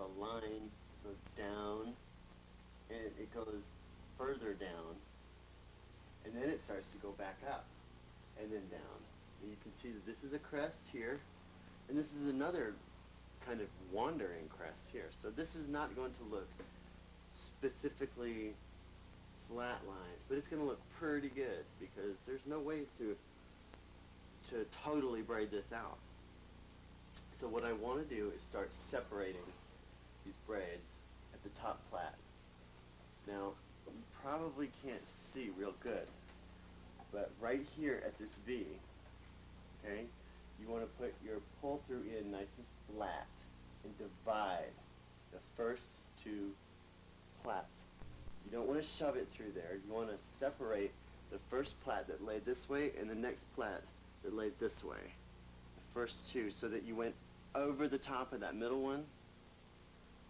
a line that goes down, and it goes further down, and then it starts to go back up, and then down. And you can see that this is a crest here, and this is another kind of wandering crest here. So this is not going to look specifically flat lines, but it's going to look pretty good because there's no way to totally braid this out. So what I want to do is start separating these braids at the top plait. Now, you probably can't see real good, but right here at this V, okay, you want to put your pull through in nice and flat and divide the first two plaits. You don't want to shove it through there. You want to separate the first plait that laid this way and the next plait that laid this way. The first two, so that you went over the top of that middle one,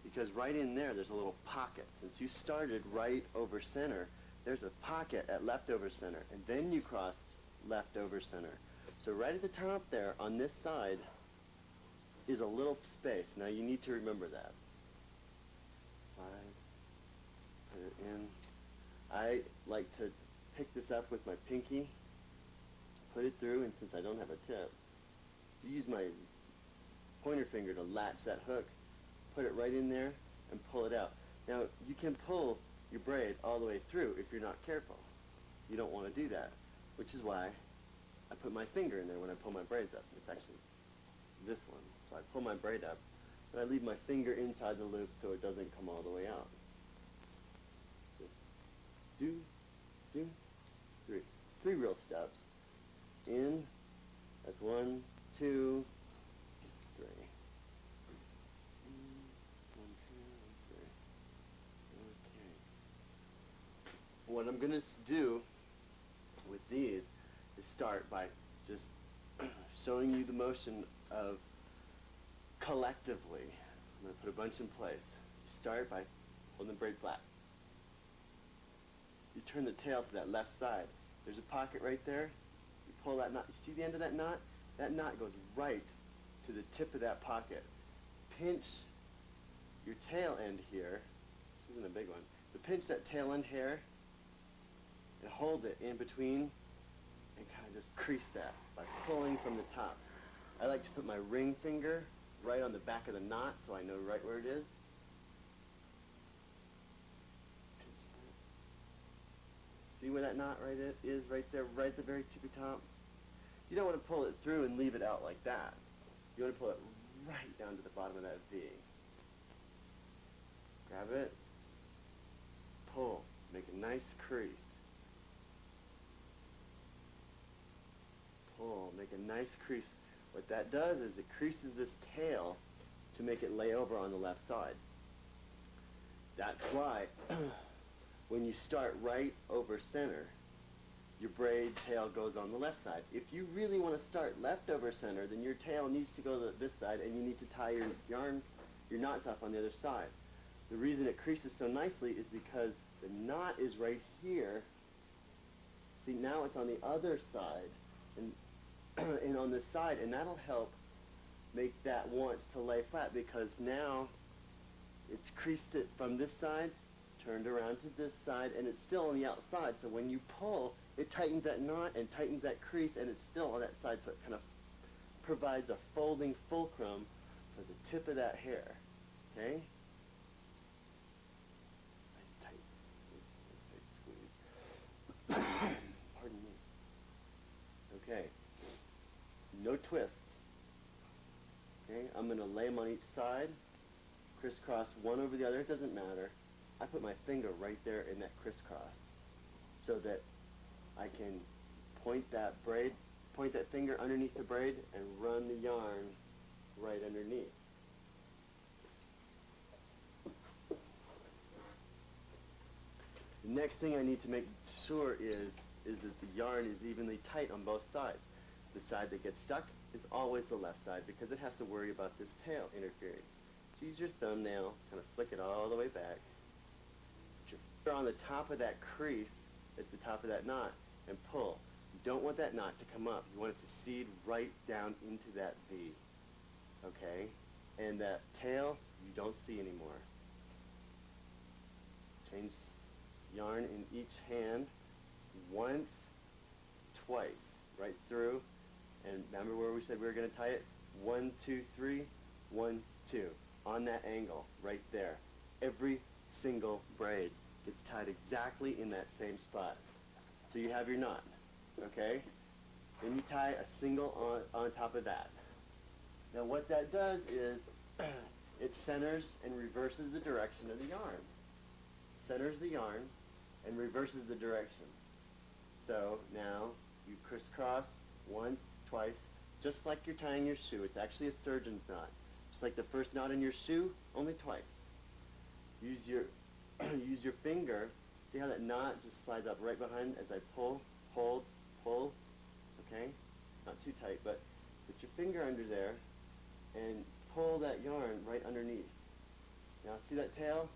because right in there there's a little pocket. Since you started right over center, there's a pocket at left over center, and then you crossed left over center. So right at the top there on this side is a little space. Now you need to remember that. Slide, put it in. I like to pick this up with my pinky, put it through, and since I don't have a tip, use my pointer finger to latch that hook, put it right in there, and pull it out. Now, you can pull your braid all the way through if you're not careful. You don't want to do that, which is why I put my finger in there when I pull my braids up. It's actually this one. So I pull my braid up, but I leave my finger inside the loop so it doesn't come all the way out. Just do, three. Three real steps. In, that's 1, 2, 3. 1, 2, 3. Okay. What I'm going to do with these is start by just showing you the motion of collectively. I'm going to put a bunch in place. You start by holding the braid flat. You turn the tail to that left side. There's a pocket right there. You pull that knot. You see the end of that knot? That knot goes right to the tip of that pocket. Pinch your tail end here. This isn't a big one. But pinch that tail end hair and hold it in between and kind of just crease that by pulling from the top. I like to put my ring finger right on the back of the knot so I know right where it is. Pinch that. See where that knot is right there, right at the very tippy top? You don't want to pull it through and leave it out like that. You want to pull it right down to the bottom of that V. Grab it, pull, make a nice crease. Pull, make a nice crease. What that does is it creases this tail to make it lay over on the left side. That's why when you start right over center, your braid tail goes on the left side. If you really want to start left over center, then your tail needs to go to this side and you need to tie your knots off on the other side. The reason it creases so nicely is because the knot is right here. See, now it's on the other side and on this side, and that'll help make that wants to lay flat because now it's creased it from this side, turned around to this side, and it's still on the outside. So when you pull, it tightens that knot and tightens that crease, and it's still on that side, so it kind of provides a folding fulcrum for the tip of that hair. Okay? Nice tight squeeze. Pardon me. Okay. No twists. Okay? I'm going to lay them on each side, crisscross one over the other. It doesn't matter. I put my finger right there in that crisscross so that I can point that finger underneath the braid and run the yarn right underneath. The next thing I need to make sure is that the yarn is evenly tight on both sides. The side that gets stuck is always the left side because it has to worry about this tail interfering. So use your thumbnail, kind of flick it all the way back. Put your finger on the top of that crease, it's the top of that knot, and pull. You don't want that knot to come up. You want it to seed right down into that V. Okay? And that tail, you don't see see anymore. Change yarn in each hand once, twice, right through. And remember where we said we were going to tie it? 1, 2, 3, 1, 2. On that angle, right there. Every single braid gets tied exactly in that same spot. So you have your knot, okay? Then you tie a single on top of that. Now what that does is it centers and reverses the direction of the yarn. Centers the yarn and reverses the direction. So now you crisscross once, twice, just like you're tying your shoe. It's actually a surgeon's knot. Just like the first knot in your shoe, only twice. Use your finger. See how that knot just slides up right behind as I pull, hold, pull, okay? Not too tight, but put your finger under there and pull that yarn right underneath. Now see that tail?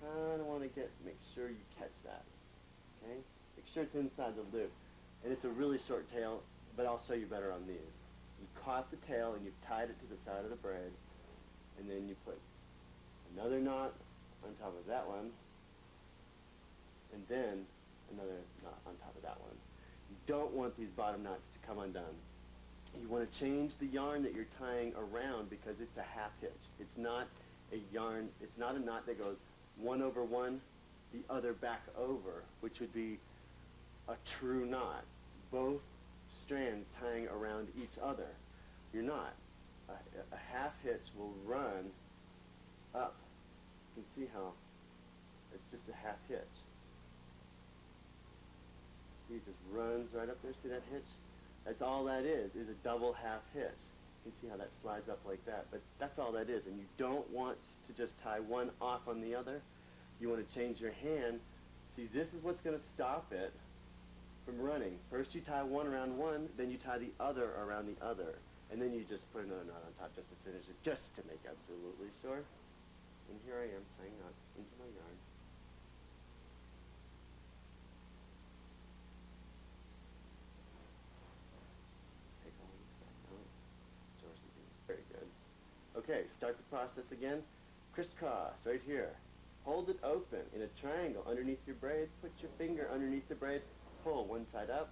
Kind of want to make sure you catch that, okay? Make sure it's inside the loop. And it's a really short tail, but I'll show you better on these. You caught the tail and you've tied it to the side of the braid, and then you put another knot on top of that one, and then another knot on top of that one. You don't want these bottom knots to come undone. You want to change the yarn that you're tying around because it's a half hitch. It's not a yarn, it's not a knot that goes one over one, the other back over, which would be a true knot. Both strands tying around each other. You're not. A half hitch will run up. You can see how it's just a half hitch. See, it just runs right up there. See that hitch? That's all that is a double half hitch. You can see how that slides up like that. But that's all that is. And you don't want to just tie one off on the other. You want to change your hand. See, this is what's going to stop it from running. First you tie one around one, then you tie the other around the other. And then you just put another knot on top just to finish it, just to make absolutely sure. And here I am tying knots into my yarn. Take a look at that knot. Very good. Okay, start the process again. Crisscross right here. Hold it open in a triangle underneath your braid. Put your finger underneath the braid. Pull one side up.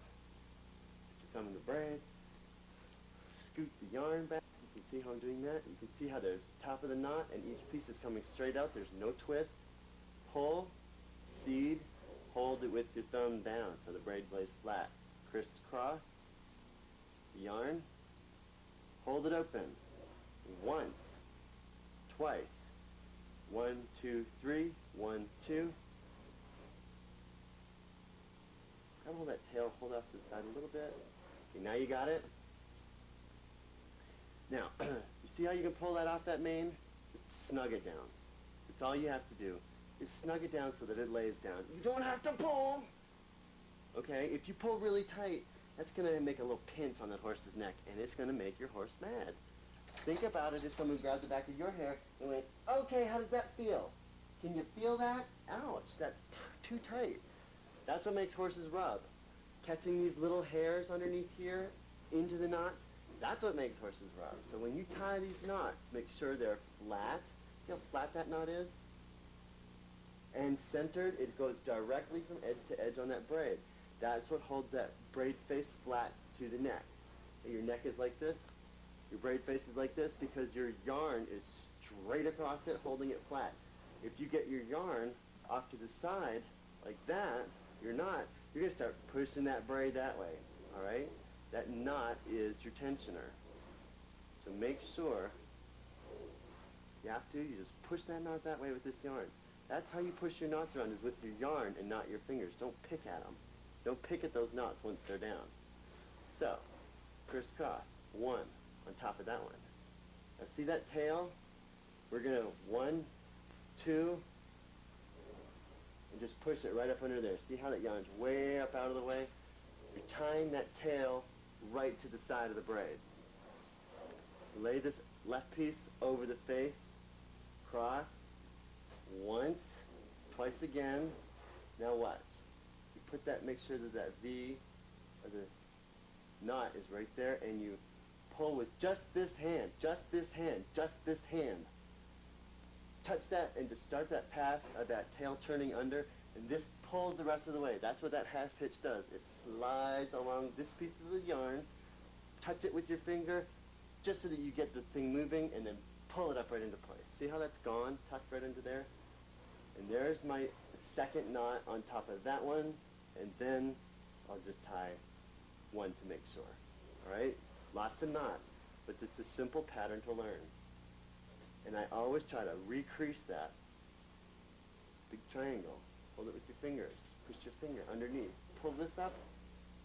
Put your thumb in the braid. Scoot the yarn back. You can see how I'm doing that. You can see how there's the top of the knot and each piece is coming straight out. There's no twist. Pull, seed, hold it with your thumb down so the braid lays flat. Crisscross the yarn. Hold it open. Once, twice. 1, 2, 3, 1, 2. Kind of hold that tail, hold off to the side a little bit. Okay, now you got it. Now, you see how you can pull that off that mane? Just snug it down. That's all you have to do, is snug it down so that it lays down. You don't have to pull! Okay, if you pull really tight, that's going to make a little pinch on that horse's neck, and it's going to make your horse mad. Think about it if someone grabbed the back of your hair and went, okay, how does that feel? Can you feel that? Ouch, that's too tight. That's what makes horses rub. Catching these little hairs underneath here into the knots, that's what makes horses rub. So when you tie these knots, make sure they're flat. See how flat that knot is? And centered, it goes directly from edge to edge on that braid. That's what holds that braid face flat to the neck. And your neck is like this. Your braid face is like this because your yarn is straight across it, holding it flat. If you get your yarn off to the side, like that, you're going to start pushing that braid that way, all right? That knot is your tensioner. So make sure, you just push that knot that way with this yarn. That's how you push your knots around, is with your yarn and not your fingers. Don't pick at them. Don't pick at those knots once they're down. So, crisscross, one on top of that one. Now see that tail? We're going to 1, 2, and just push it right up under there. See how that yarn's way up out of the way? You're tying that tail right to the side of the braid. Lay this left piece over the face, cross, once, twice again. Now watch. You put that, make sure that that V, or the knot is right there, and you pull with just this hand, just this hand, just this hand. touch that and to start that path of that tail turning under, and this pulls the rest of the way. That's what that half hitch does. It slides along this piece of the yarn, touch it with your finger, just so that you get the thing moving, and then pull it up right into place. See how that's gone, tucked right into there? And there's my second knot on top of that one, and then I'll just tie one to make sure. All right? Lots of knots, but it's a simple pattern to learn. And I always try to recrease that. Big triangle. Hold it with your fingers. Push your finger underneath. Pull this up,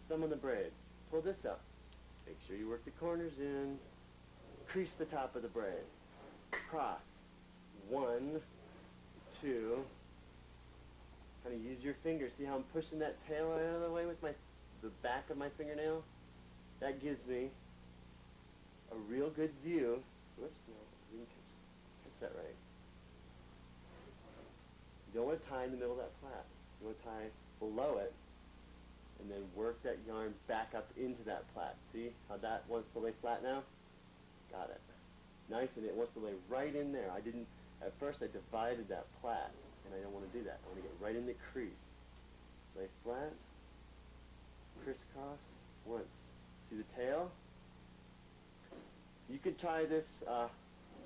thumb on the braid. Pull this up. Make sure you work the corners in. Crease the top of the braid. Cross. 1, 2. Kind of use your finger. See how I'm pushing that tail out of the way with the back of my fingernail? That gives me a real good view. Whoops, no, I didn't catch that right. You don't want to tie in the middle of that plait. You want to tie below it and then work that yarn back up into that plait. See how that wants to lay flat now? Got it. Nice, and it wants to lay right in there. At first I divided that plait, and I don't want to do that. I want to get right in the crease. Lay flat, crisscross, once. See the tail? You could try this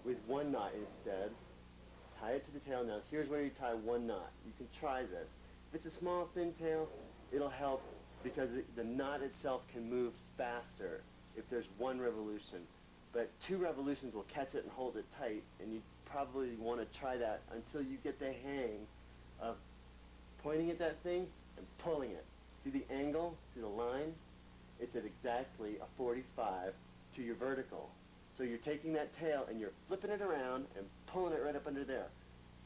with one knot instead. Tie it to the tail. Now here's where you tie one knot. You can try this. If it's a small thin tail, it'll help because the knot itself can move faster if there's one revolution. But 2 revolutions will catch it and hold it tight, and you probably want to try that until you get the hang of pointing at that thing and pulling it. See the angle? See the line? It's at exactly a 45 to your vertical. So you're taking that tail and you're flipping it around and pulling it right up under there.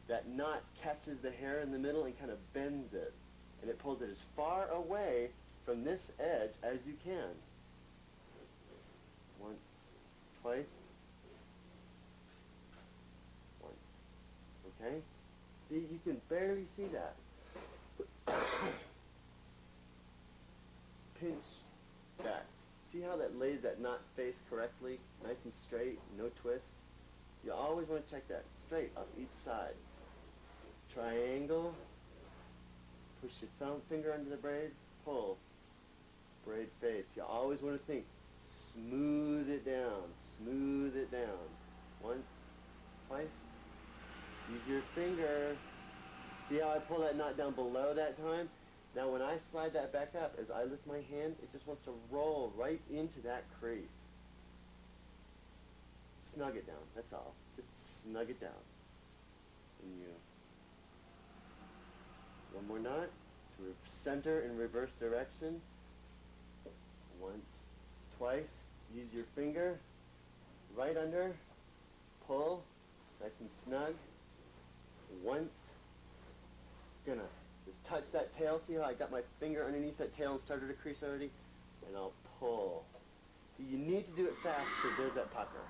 That knot catches the hair in the middle and kind of bends it. And it pulls it as far away from this edge as you can. Once, twice, once. Okay? See, you can barely see that. Pinch back. See how that lays that knot face correctly, nice and straight, no twist? You always want to check that straight up each side. Triangle. Push your thumb finger under the braid, pull. Braid face. You always want to think, smooth it down, smooth it down. Once, twice. Use your finger. See how I pull that knot down below that time? Now when I slide that back up, as I lift my hand, it just wants to roll right into that crease. Snug it down, that's all. Just snug it down. And you, one more knot, to center in reverse direction. Once, twice, use your finger, right under, pull, nice and snug. Once, gonna just touch that tail. See how I got my finger underneath that tail and started to crease already? And I'll pull. See, you need to do it fast because there's that pucker.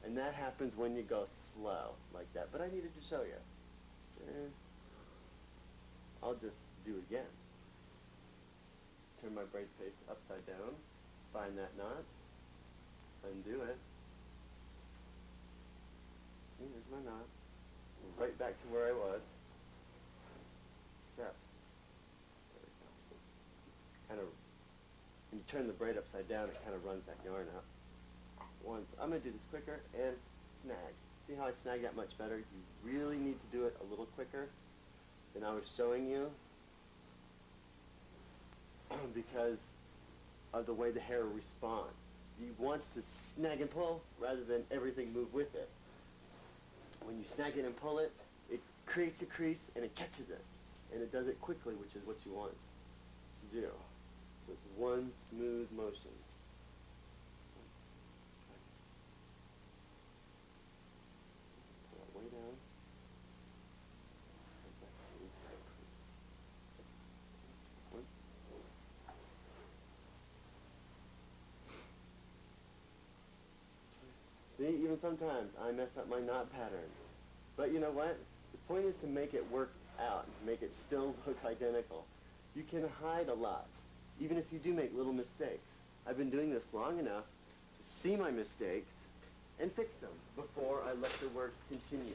And that happens when you go slow like that. But I needed to show you. I'll just do it again. Turn my braid face upside down. Find that knot. Undo it. See, there's my knot. Right back to where I was. Except, there we go. Kind of, when you turn the braid upside down, it kind of runs that yarn up. Once, I'm going to do this quicker and snag. See how I snag that much better? You really need to do it a little quicker than I was showing you because of the way the hair responds. He wants to snag and pull rather than everything move with it. When you snag it and pull it, it creates a crease and it catches it. And it does it quickly, which is what you want to do. So it's one smooth motion. Pull that way down. See, even sometimes I mess up my knot pattern. But you know what? The point is to make it work out, make it still look identical. You can hide a lot, even if you do make little mistakes. I've been doing this long enough to see my mistakes and fix them before I let the work continue.